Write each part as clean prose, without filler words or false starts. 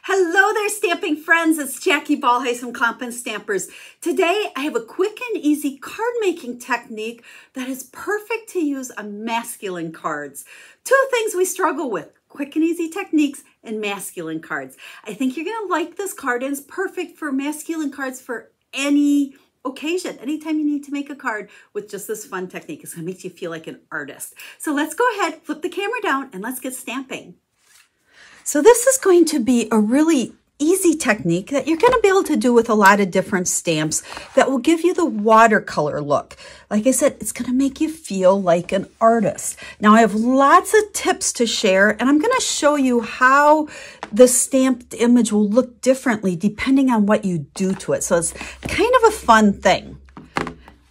Hello there, stamping friends. It's Jackie Ballheis from Compin Stampers. Today, I have a quick and easy card making technique that is perfect to use on masculine cards. Two things we struggle with: quick and easy techniques and masculine cards. I think you're going to like this card, and it's perfect for masculine cards for any occasion. Anytime you need to make a card with just this fun technique, it's going to make you feel like an artist. So let's go ahead, flip the camera down, and let's get stamping. So this is going to be a really easy technique that you're going to be able to do with a lot of different stamps that will give you the watercolor look. Like I said, it's going to make you feel like an artist. Now I have lots of tips to share, and I'm going to show you how the stamped image will look differently depending on what you do to it. So it's kind of a fun thing.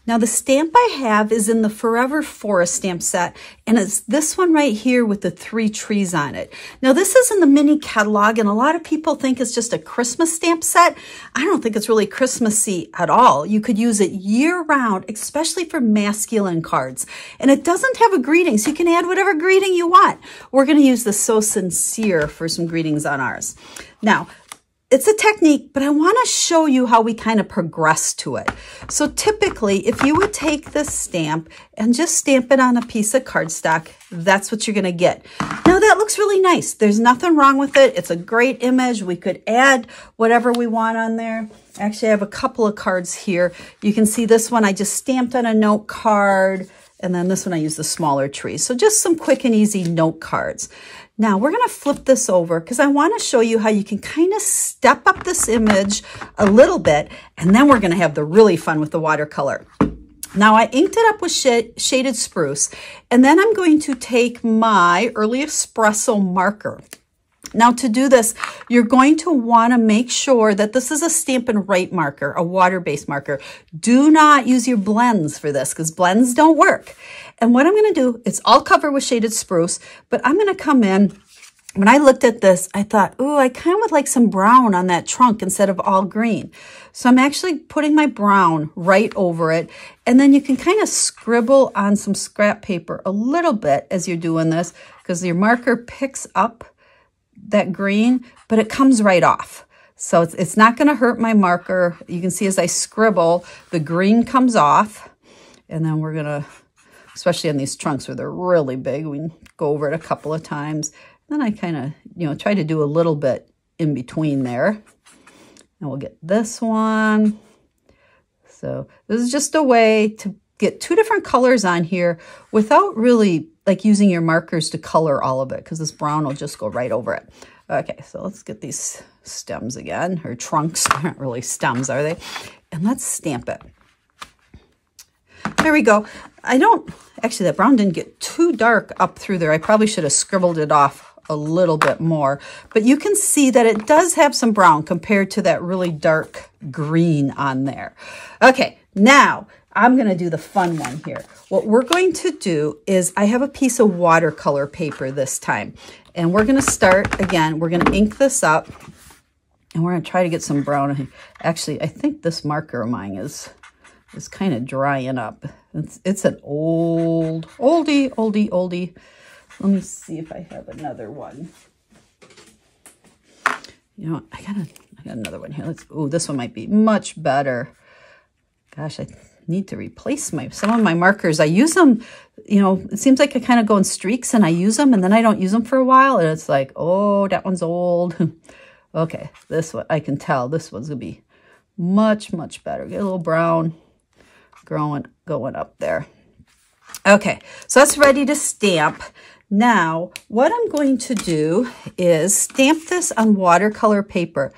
Now the stamp I have is in the Forever Forest stamp set, and it's this one right here with the 3 trees on it. Now this is in the mini catalog, and a lot of people think it's just a Christmas stamp set. I don't think it's really Christmassy at all. You could use it year round, especially for masculine cards. And it doesn't have a greeting, so you can add whatever greeting you want. We're going to use the So Sincere for some greetings on ours. Now, it's a technique, but I want to show you how we kind of progress to it. So typically, if you would take this stamp and just stamp it on a piece of cardstock, that's what you're going to get. Now that looks really nice. There's nothing wrong with it. It's a great image. We could add whatever we want on there. Actually, I have a couple of cards here. You can see this one I just stamped on a note card, and then this one I used the smaller tree. So just some quick and easy note cards. Now we're going to flip this over because I want to show you how you can kind of step up this image a little bit, and then we're going to have the really fun with the watercolor. Now I inked it up with shaded spruce, and then I'm going to take my Early Espresso marker. Now to do this, you're going to want to make sure that this is a Stampin' Right marker, a water-based marker. Do not use your blends for this because blends don't work. And what I'm going to do, it's all covered with shaded spruce, but I'm going to come in. When I looked at this, I thought, ooh, I kind of would like some brown on that trunk instead of all green. So I'm actually putting my brown right over it. And then you can kind of scribble on some scrap paper a little bit as you're doing this because your marker picks up that green, but it comes right off. So it's not going to hurt my marker. You can see as I scribble, the green comes off. And then we're going to, especially on these trunks where they're really big, we can go over it a couple of times. Then I kind of, try to do a little bit in between there. And we'll get this one. So this is just a way to get 2 different colors on here without really like using your markers to color all of it, because this brown will just go right over it. Okay, so let's get these stems again, or trunks. They're not really stems, are they? And let's stamp it. There we go. Actually that brown didn't get too dark up through there. I probably should have scribbled it off a little bit more, but you can see that it does have some brown compared to that really dark green on there. Okay, now I'm going to do the fun one here. What we're going to do is I have a piece of watercolor paper this time, and we're going to start again. We're going to ink this up, and we're going to try to get some brown. Actually, I think this marker of mine is kind of drying up. It's an oldie. Let me see if I have another one. I got another one here. This one might be much better. Gosh, I need to replace some of my markers. I use them, it seems like I kind of go in streaks, and I use them and then I don't use them for a while, and it's like, oh, that one's old. Okay, this one, I can tell this one's gonna be much, much better. Get a little brown going up there. Okay, so that's ready to stamp. Now, what I'm going to do is stamp this on watercolor paper.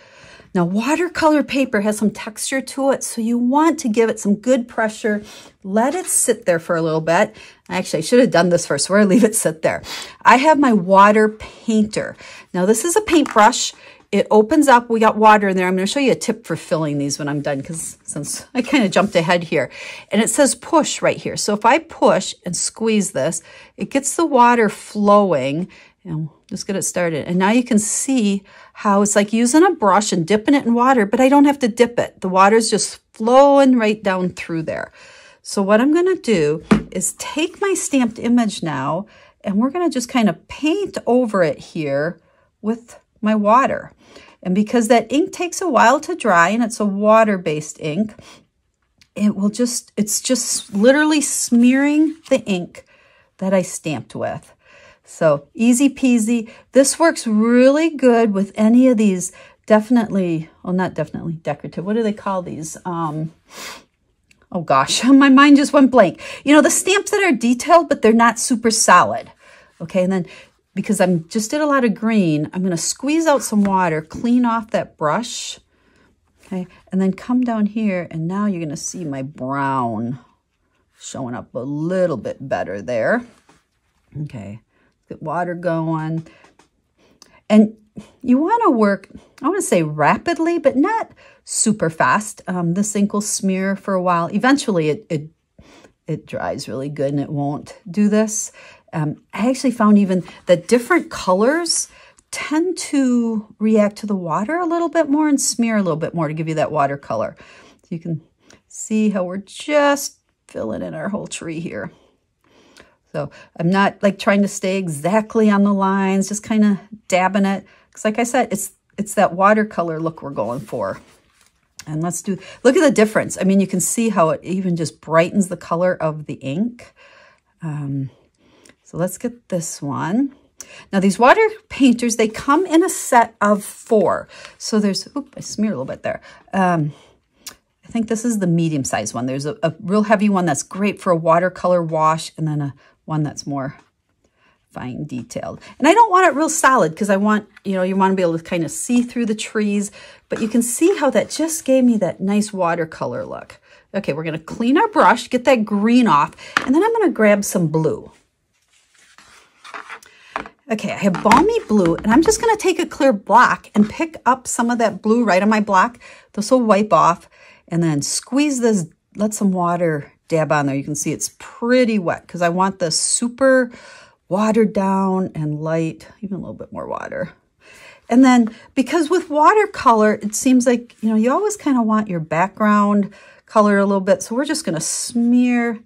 Now, watercolor paper has some texture to it, so you want to give it some good pressure. Let it sit there for a little bit. Actually, I should have done this first, so I leave it sit there. I have my water painter. Now, this is a paintbrush. It opens up. We got water in there. I'm going to show you a tip for filling these when I'm done, because since I kind of jumped ahead here. And it says push right here. So if I push and squeeze this, it gets the water flowing. And just get it started. And now you can see how it's like using a brush and dipping it in water, but I don't have to dip it. The water's just flowing right down through there. So what I'm going to do is take my stamped image now, and we're going to just kind of paint over it here with my water. And because that ink takes a while to dry and it's a water-based ink, it's just literally smearing the ink that I stamped with. So easy peasy. This works really good with any of these definitely, well, not definitely decorative. What do they call these? Oh gosh, my mind just went blank. You know, the stamps that are detailed, but they're not super solid. Okay, and then because just did a lot of green, I'm going to squeeze out some water, clean off that brush. Okay, and then come down here, and now you're going to see my brown showing up a little bit better there. Okay, get water going. And you want to work, I want to say rapidly, but not super fast. This ink will smear for a while. Eventually, it dries really good, and it won't do this. I actually found even that different colors tend to react to the water a little bit more and smear a little bit more to give you that watercolor. So you can see how we're just filling in our whole tree here. So I'm not like trying to stay exactly on the lines, just kind of dabbing it. Because like I said, it's that watercolor look we're going for. And look at the difference. I mean, you can see how it even just brightens the color of the ink. So let's get this one. Now these water painters, they come in a set of 4. So there's, I smeared a little bit there. I think this is the medium sized one. There's a real heavy one that's great for a watercolor wash, and then one that's more fine detailed. And I don't want it real solid because I want, you want to be able to kind of see through the trees, but you can see how that just gave me that nice watercolor look. Okay, we're going to clean our brush, get that green off, and then I'm going to grab some blue. Okay, I have balmy blue, and I'm just going to take a clear block and pick up some of that blue right on my block. This will wipe off, and then squeeze this, let some water dab on there. You can see it's pretty wet because I want this super watered down and light, even a little bit more water. And then because with watercolor, it seems like, you always kind of want your background colored a little bit. So we're just going to smear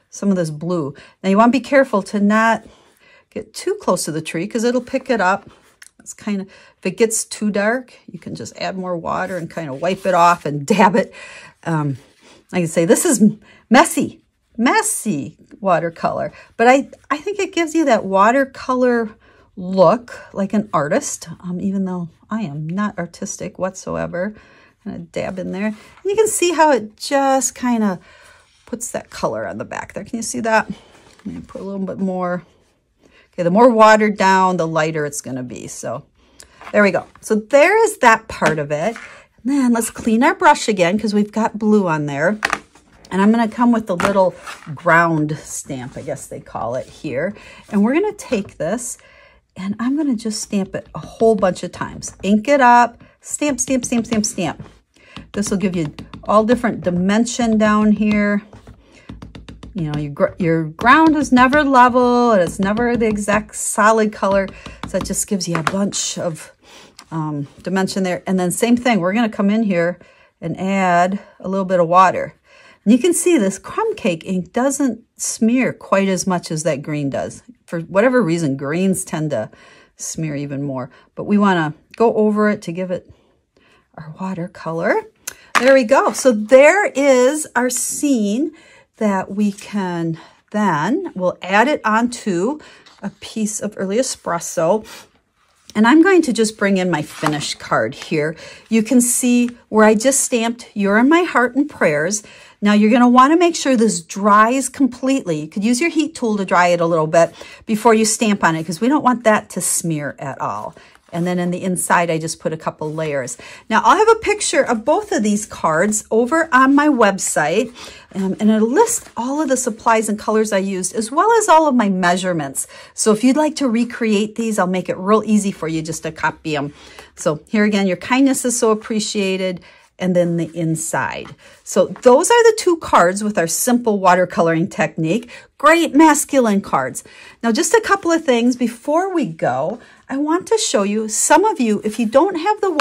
some of this blue. Now you want to be careful to not get too close to the tree because it'll pick it up. It's kind of, if it gets too dark, you can just add more water and kind of wipe it off and dab it. Like I say, this is messy watercolor, but I think it gives you that watercolor look like an artist, even though I am not artistic whatsoever. Kind of dab in there. And you can see how it just kind of puts that color on the back there. Can you see that? I'm going to put a little bit more. Okay, the more watered down, the lighter it's going to be. So there we go. So there is that part of it. And then let's clean our brush again because we've got blue on there. And I'm going to come with the little ground stamp, I guess they call it here. And we're going to take this and I'm going to just stamp it a whole bunch of times. Ink it up, stamp, stamp, stamp, stamp, stamp. This will give you all different dimension down here. Your ground is never level, and it's never the exact solid color. So it just gives you a bunch of dimension there. And then same thing, we're going to come in here and add a little bit of water. And you can see this crumb cake ink doesn't smear quite as much as that green does. For whatever reason, greens tend to smear even more. But we want to go over it to give it our watercolor. There we go. So there is our scene that we can then, we'll add it onto a piece of early espresso. And I'm going to just bring in my finished card here. You can see where I just stamped "You're in my heart and prayers." Now you're going to want to make sure this dries completely. You could use your heat tool to dry it a little bit before you stamp on it because we don't want that to smear at all. And then in the inside, I just put a couple layers. Now, I'll have a picture of both of these cards over on my website, and it'll list all of the supplies and colors I used, as well as all of my measurements. So if you'd like to recreate these, I'll make it real easy for you just to copy them. So here again, your kindness is so appreciated, and then the inside. So those are the 2 cards with our simple watercoloring technique. Great masculine cards. Now, just a couple of things before we go. I want to show you, some of you, if you don't have the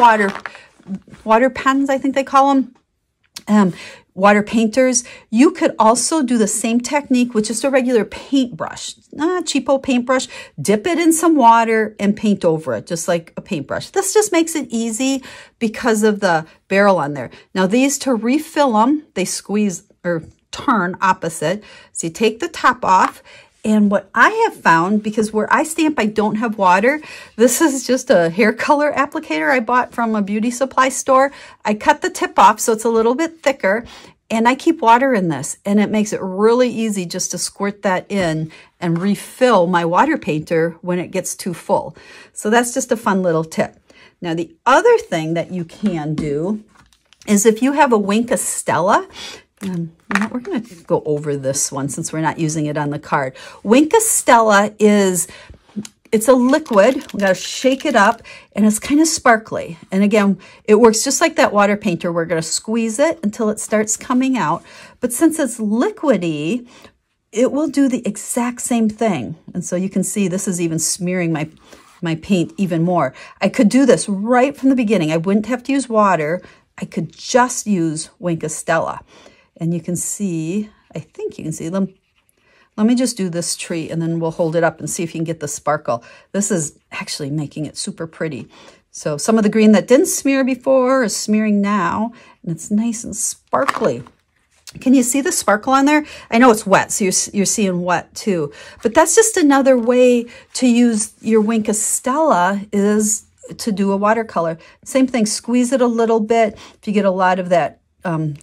water pens, I think they call them, water painters, you could also do the same technique with just a regular paintbrush, cheapo paintbrush, dip it in some water and paint over it, just like a paintbrush. This just makes it easy because of the barrel on there. Now these, to refill them, they squeeze or turn opposite. So you take the top off. And what I have found, because where I stamp, I don't have water. This is just a hair color applicator I bought from a beauty supply store. I cut the tip off so it's a little bit thicker, and I keep water in this, and it makes it really easy just to squirt that in and refill my water painter when it gets too full. So that's just a fun little tip. Now, the other thing that you can do is if you have a Wink of Stella, we're going to go over this one since we're not using it on the card. Wink of Stella it's a liquid. We got to shake it up, and it's kind of sparkly. And again, it works just like that water painter. We're going to squeeze it until it starts coming out. But since it's liquidy, it will do the exact same thing. And so you can see this is even smearing my paint even more. I could do this right from the beginning. I wouldn't have to use water. I could just use Wink of Stella. And you can see, I think you can see them. Let me just do this tree and then we'll hold it up and see if you can get the sparkle. This is actually making it super pretty. So some of the green that didn't smear before is smearing now, and it's nice and sparkly. Can you see the sparkle on there? I know it's wet, so you're seeing wet too. But that's just another way to use your Wink of Stella, is to do a watercolor. Same thing, squeeze it a little bit if you get a lot of that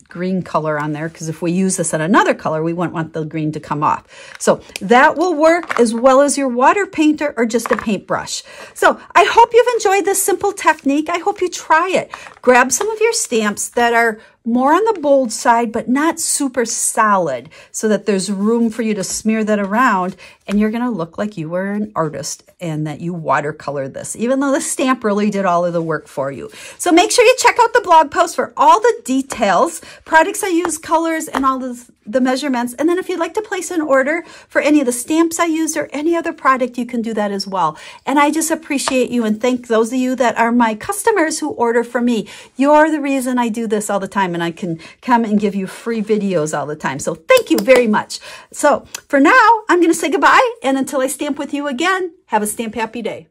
green color on there, because if we use this in another color, we wouldn't want the green to come off. So that will work as well as your water painter or just a paintbrush. So I hope you've enjoyed this simple technique. I hope you try it. Grab some of your stamps that are more on the bold side, but not super solid, so that there's room for you to smear that around, and you're going to look like you were an artist and that you watercolored this, even though the stamp really did all of the work for you. So make sure you check out the blog post for all the details, products I use, colors, and all the measurements. And then if you'd like to place an order for any of the stamps I used or any other product, you can do that as well. And I just appreciate you and thank those of you that are my customers who order from me. You're the reason I do this all the time, and I can come and give you free videos all the time. So thank you very much. So for now, I'm going to say goodbye, and until I stamp with you again, have a stamp happy day.